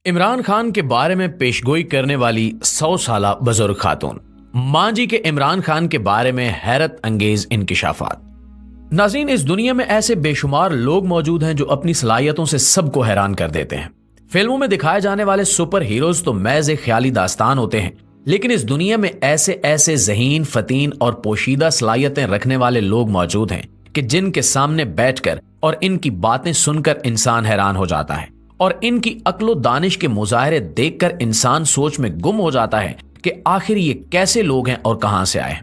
इमरान खान के बारे में पेशगोई करने वाली 100 साला बुजुर्ग खातून। मां जी के इमरान खान के बारे में हैरत अंगेज इंकिशाफात। नाज़रीन, इस दुनिया में ऐसे बेशुमार लोग मौजूद हैं जो अपनी सलाहियतों से सबको हैरान कर देते हैं। फिल्मों में दिखाए जाने वाले सुपर हीरोज तो महज एक ख्याली दास्तान होते हैं, लेकिन इस दुनिया में ऐसे ऐसे ज़हीन, फतीन और पोशीदा सलाहियतें रखने वाले लोग मौजूद हैं कि जिनके सामने बैठकर और इनकी बातें सुनकर इंसान हैरान हो जाता है और इनकी अक्लो दानिश के मुजाहरे देखकर इंसान सोच में गुम हो जाता है कि आखिर ये कैसे लोग हैं और कहां से आए।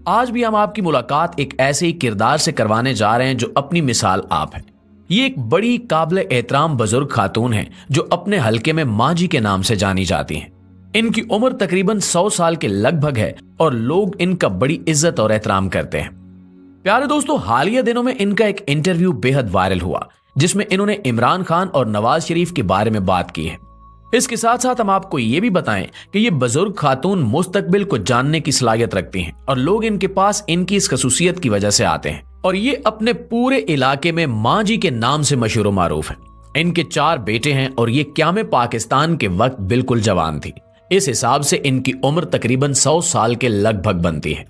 आज भी हम आपकी मुलाकात एक ऐसे ही किरदार से करवाने जा रहे हैं जो अपनी मिसाल आप है। ये एक बड़ी काबिल एहतराम बुजुर्ग खातून है जो अपने हलके में मां जी के नाम से जानी जाती हैं। इनकी उम्र तकरीबन 100 साल के लगभग है और लोग इनका बड़ी इज्जत और एहतराम करते हैं। प्यारे दोस्तों, हालिया दिनों में इनका एक इंटरव्यू बेहद वायरल हुआ जिसमें इन्होंने इमरान खान और नवाज शरीफ के बारे में बात की है। इसके साथ साथ हम आपको ये भी बताएं कि ये बुजुर्ग खातून मुस्तकबिल को जानने की सलाहियत रखती हैं और लोग इनके पास इनकी इस खसूसियत की वजह से आते हैं और ये अपने पूरे इलाके में मां जी के नाम से मशहूर मारूफ है। इनके 4 बेटे हैं और ये क़याम पाकिस्तान के वक्त बिल्कुल जवान थी। इस हिसाब से इनकी उम्र तकरीबन 100 साल के लगभग बनती है।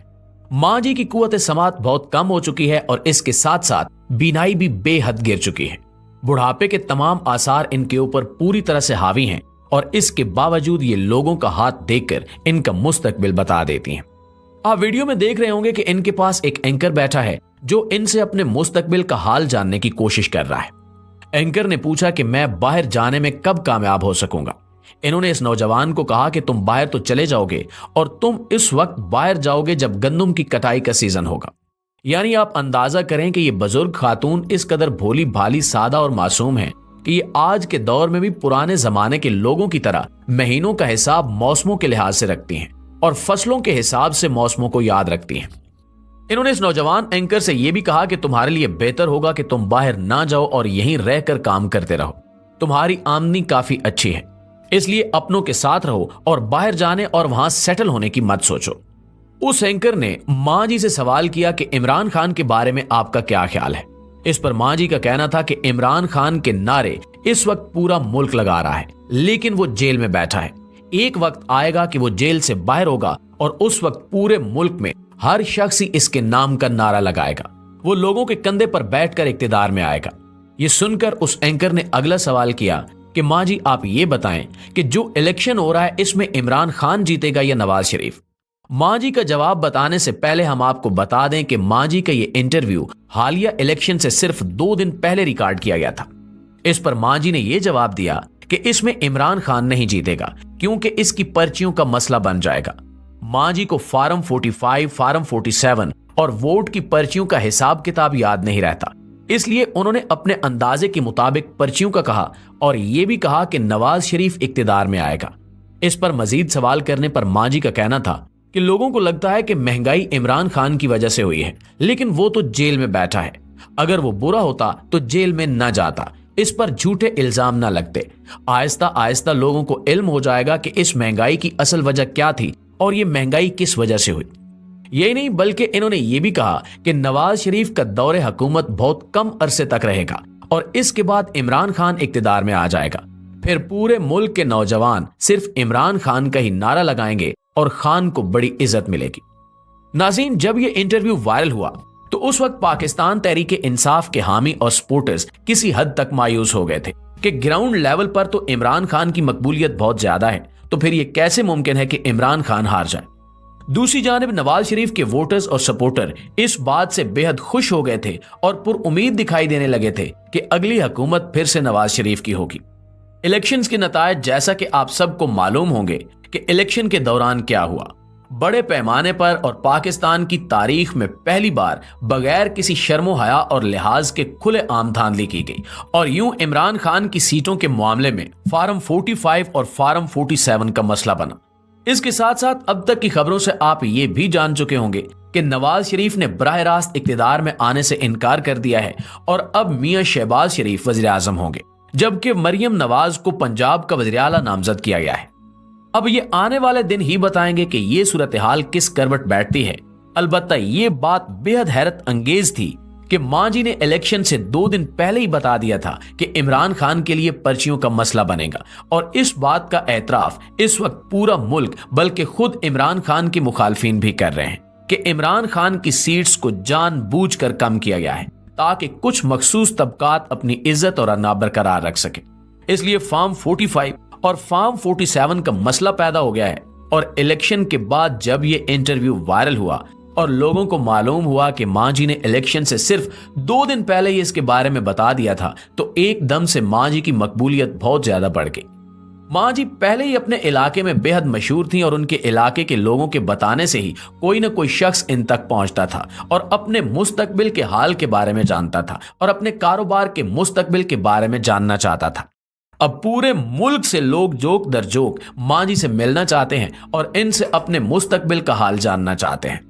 मां जी की कुव्वत समात बहुत कम हो चुकी है और इसके साथ साथ बीनाई भी बेहद गिर चुकी है। बुढ़ापे के तमाम आसार इनके ऊपर पूरी तरह से हावी हैं और इसके बावजूद ये लोगों का हाथ देखकर इनका मुस्तकबिल बता देती हैं। आप वीडियो में देख रहे होंगे कि इनके पास एक एंकर बैठा है जो इनसे अपने मुस्तकबिल का हाल जानने की कोशिश कर रहा है। एंकर ने पूछा कि मैं बाहर जाने में कब कामयाब हो सकूंगा। इन्होंने इस नौजवान को कहा कि तुम बाहर तो चले जाओगे और तुम इस वक्त बाहर जाओगे जब गंदम की कटाई का सीजन होगा। यानी आप अंदाजा करें कि ये बुजुर्ग खातून इस कदर भोली भाली, सादा और मासूम है कि ये आज के दौर में भी पुराने जमाने के लोगों की तरह महीनों का हिसाब मौसमों के लिहाज से रखती हैं और फसलों के हिसाब से मौसमों को याद रखती हैं। इन्होंने इस नौजवान एंकर से यह भी कहा कि तुम्हारे लिए बेहतर होगा कि तुम बाहर ना जाओ और यहीं रहकर काम करते रहो। तुम्हारी आमदनी काफी अच्छी है, इसलिए अपनों के साथ रहो और बाहर जाने और वहां सेटल होने की मत सोचो। उस एंकर ने मां जी से सवाल किया कि इमरान खान के बारे में आपका क्या ख्याल है। इस पर मां जी का कहना था कि इमरान खान के नारे इस वक्त पूरा मुल्क लगा रहा है, लेकिन वो जेल में बैठा है। एक वक्त आएगा कि वो जेल से बाहर होगा और उस वक्त पूरे मुल्क में हर शख्स ही इसके नाम का नारा लगाएगा। वो लोगों के कंधे पर बैठकर इक्तिदार में आएगा। ये सुनकर उस एंकर ने अगला सवाल किया कि मां जी, आप ये बताएं कि जो इलेक्शन हो रहा है इसमें इमरान खान जीतेगा या नवाज शरीफ। मां जी का जवाब बताने से पहले हम आपको बता दें कि मां जी का ये इंटरव्यू हालिया इलेक्शन से सिर्फ 2 दिन पहले रिकॉर्ड किया गया था। इस पर मां जी ने यह जवाब दिया कि इसमें इमरान खान नहीं जीतेगा क्योंकि इसकी पर्चियों का मसला बन जाएगा। मां जी को फार्म 45, फार्म 47 और वोट की पर्चियों का हिसाब किताब याद नहीं रहता, इसलिए उन्होंने अपने अंदाजे के मुताबिक पर्चियों का कहा और यह भी कहा कि नवाज शरीफ इक्तिदार में आएगा। इस पर मजीद सवाल करने पर मां जी का कहना था कि लोगों को लगता है कि महंगाई इमरान खान की वजह से हुई है, लेकिन वो तो जेल में बैठा है। अगर वो बुरा होता तो जेल में न जाता। इस पर झूठे इल्जाम न लगते। आहिस्ता आहिस्ता लोगों को इल्म हो जाएगा कि इस महंगाई की असल वजह क्या थी और ये महंगाई किस वजह से हुई। यही नहीं बल्कि इन्होंने ये भी कहा कि नवाज शरीफ का दौरे हुकूमत बहुत कम अरसे तक रहेगा और इसके बाद इमरान खान इक्तिदार में आ जाएगा। फिर पूरे मुल्क के नौजवान सिर्फ इमरान खान का ही नारा लगाएंगे और खान को बड़ी इज्जत मिलेगी। नाज़रीन, जब ये इंटरव्यू वायरल हुआ तो उस वक्त पाकिस्तान तहरीक इंसाफ के हामी और सपोर्टर्स किसी हद तक मायूस हो गए थे कि ग्राउंड लेवल पर तो इमरान खान की मकबूलियत बहुत ज्यादा है, तो फिर ये कैसे मुमकिन है कि इमरान खान हार जाए। दूसरी जानिब नवाज शरीफ के वोटर्स और सपोर्टर इस बात से बेहद खुश हो गए थे और पुरुम्मीद दिखाई देने लगे थे कि अगली हुकूमत फिर से नवाज शरीफ की होगी। इलेक्शंस के नतायज जैसा कि आप सबको मालूम होंगे कि इलेक्शन के दौरान क्या हुआ। बड़े पैमाने पर और पाकिस्तान की तारीख में पहली बार बगैर किसी शर्मो हया और लिहाज के खुले आम धांधली की गई और यूं इमरान खान की सीटों के मामले में फार्म 45 और फार्म 47 का मसला बना। इसके साथ साथ अब तक की खबरों से आप ये भी जान चुके होंगे कि नवाज शरीफ ने बराह रास्त इक्तिदार में आने से इनकार कर दिया है और अब मियां शहबाज शरीफ वज़ीर आज़म होंगे, जबकि मरियम नवाज को पंजाब का वज़ीर आला नामजद किया गया है। अब ये आने वाले दिन ही बताएंगे कि ये सूरत हाल किस करवट बैठती है। अलबत्ता ये बात बेहद हैरत अंगेज थी कि मां जी ने इलेक्शन से 2 दिन पहले ही बता दिया था कि इमरान खान के लिए पर्चियों का मसला बनेगा, और इस बात का एतराफ इस वक्त पूरा मुल्क बल्कि खुद इमरान खान की मुखालफिन भी कर रहे हैं कि इमरान खान की सीट्स को जानबूझकर कम किया गया है ताकि कुछ मखसूस तबकात अपनी इज्जत और अना बरकरार रख सके। इसलिए फार्म 45 और फार्म 47 का मसला पैदा हो गया है। और इलेक्शन के बाद जब ये इंटरव्यू वायरल हुआ और लोगों को मालूम हुआ कि मां जी ने इलेक्शन से सिर्फ 2 दिन पहले ही इसके बारे में बता दिया था, तो एकदम से मां जी की मकबूलियत बहुत ज्यादा बढ़ गई। मां जी पहले ही अपने इलाके में बेहद मशहूर थी और उनके इलाके के लोगों के बताने से ही कोई न कोई शख्स इन तक पहुंचता था और अपने मुस्तकबिल के हाल के बारे में जानता था और अपने कारोबार के मुस्तकबिल के बारे में जानना चाहता था। अब पूरे मुल्क से लोग जोक दर जोक मां जी से मिलना चाहते हैं और इनसे अपने मुस्तकबिल का हाल जानना चाहते हैं।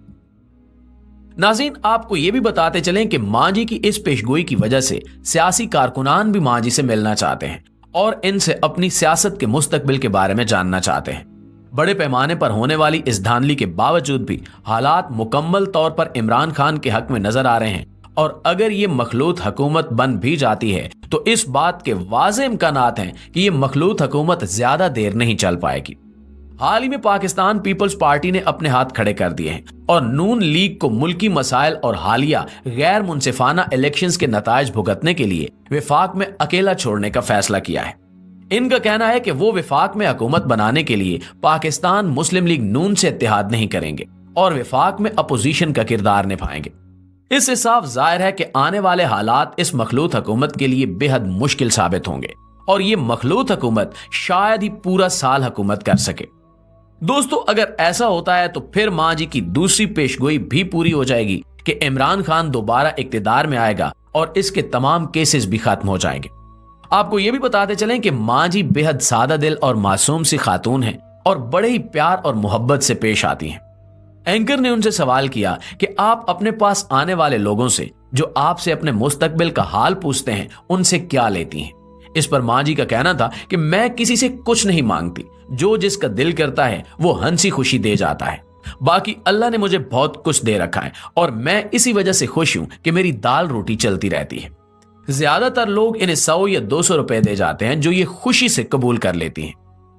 नाज़रीन, आपको यह भी बताते चलें कि मां जी की इस पेशगोई की वजह से सियासी कारकुनान भी मां जी से मिलना चाहते हैं और इनसे अपनी सियासत के मुस्तकबिल के बारे में जानना चाहते हैं। बड़े पैमाने पर होने वाली इस धांधली के बावजूद भी हालात मुकम्मल तौर पर इमरान खान के हक में नजर आ रहे हैं, और अगर ये मखलूत हुकूमत बन भी जाती है तो इस बात के वाज़े इम्कानात हैं कि ये मखलूत हुकूमत ज्यादा देर नहीं चल पाएगी। हाल ही में पाकिस्तान पीपल्स पार्टी ने अपने हाथ खड़े कर दिए हैं और नून लीग को मुल्की मसाइल और हालिया गैर मुनसिफाना इलेक्शंस के नताइज भुगतने के लिए विफाक में अकेला छोड़ने का फैसला किया है। इनका कहना है कि वो विफाक में हुकूमत बनाने के लिए पाकिस्तान मुस्लिम लीग नून से इत्तेहाद नहीं करेंगे और विफाक में अपोजिशन का किरदार निभाएंगे। इससे साफ जाहिर है कि आने वाले हालात इस मखलूत हुकूमत के लिए बेहद मुश्किल साबित होंगे और ये मखलूत हुकूमत शायद ही पूरा साल हुकूमत कर सके। दोस्तों, अगर ऐसा होता है तो फिर मां जी की दूसरी पेशगोई भी पूरी हो जाएगी कि इमरान खान दोबारा इक्तिदार में आएगा और इसके तमाम केसेस भी खत्म हो जाएंगे। आपको यह भी बताते चलें कि मां जी बेहद सादा दिल और मासूम सी खातून हैं और बड़े ही प्यार और मोहब्बत से पेश आती हैं। एंकर ने उनसे सवाल किया कि आप अपने पास आने वाले लोगों से जो आपसे अपने मुस्तकबिल का हाल पूछते हैं उनसे क्या लेती हैं। इस पर मां जी का कहना था कि मैं किसी से कुछ नहीं मांगती, जो जिसका दिल करता है वो हंसी खुशी दे जाता है। बाकी अल्लाह ने मुझे बहुत कुछ दे रखा है और मैं इसी वजह से खुश हूं कि मेरी दाल रोटी चलती रहती है। ज्यादातर लोग इन्हें 100 या 200 रुपए दे जाते हैं जो ये खुशी से कबूल कर लेती हैं।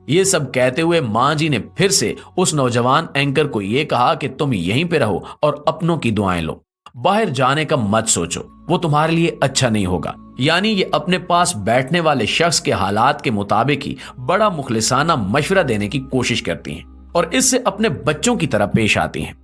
ये सब कहते हुए मां जी ने फिर से उस नौजवान एंकर को यह कहा कि तुम यहीं पे रहो और अपनों की दुआएं लो, बाहर जाने का मत सोचो, वो तुम्हारे लिए अच्छा नहीं होगा। यानी ये अपने पास बैठने वाले शख्स के हालात के मुताबिक ही बड़ा मुखलिसाना मशवरा देने की कोशिश करती हैं और इससे अपने बच्चों की तरह पेश आती हैं।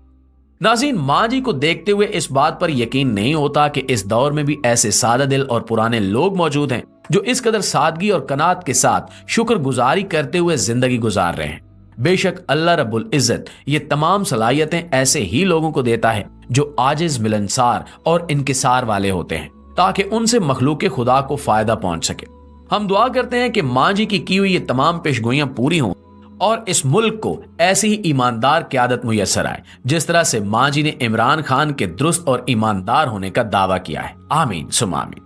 नाज़रीन, मां जी को देखते हुए इस बात पर यकीन नहीं होता कि इस दौर में भी ऐसे सादा दिल और पुराने लोग मौजूद हैं जो इस कदर सादगी और कनात के साथ शुक्रगुजारी करते हुए जिंदगी गुजार रहे हैं। बेशक अल्लाह रब्बुल इज्जत ये तमाम सलाहियतें ऐसे ही लोगों को देता है जो आजिज, मिलनसार और इनकिसार वाले होते हैं ताकि उनसे मखलूक खुदा को फायदा पहुंच सके। हम दुआ करते हैं कि मां जी की हुई ये तमाम पेशगोइयां पूरी हों और इस मुल्क को ऐसी ही ईमानदार क़यादत मुयस्सर आए जिस तरह से मां जी ने इमरान खान के दुरुस्त और ईमानदार होने का दावा किया है। आमीन सुमा आमीन।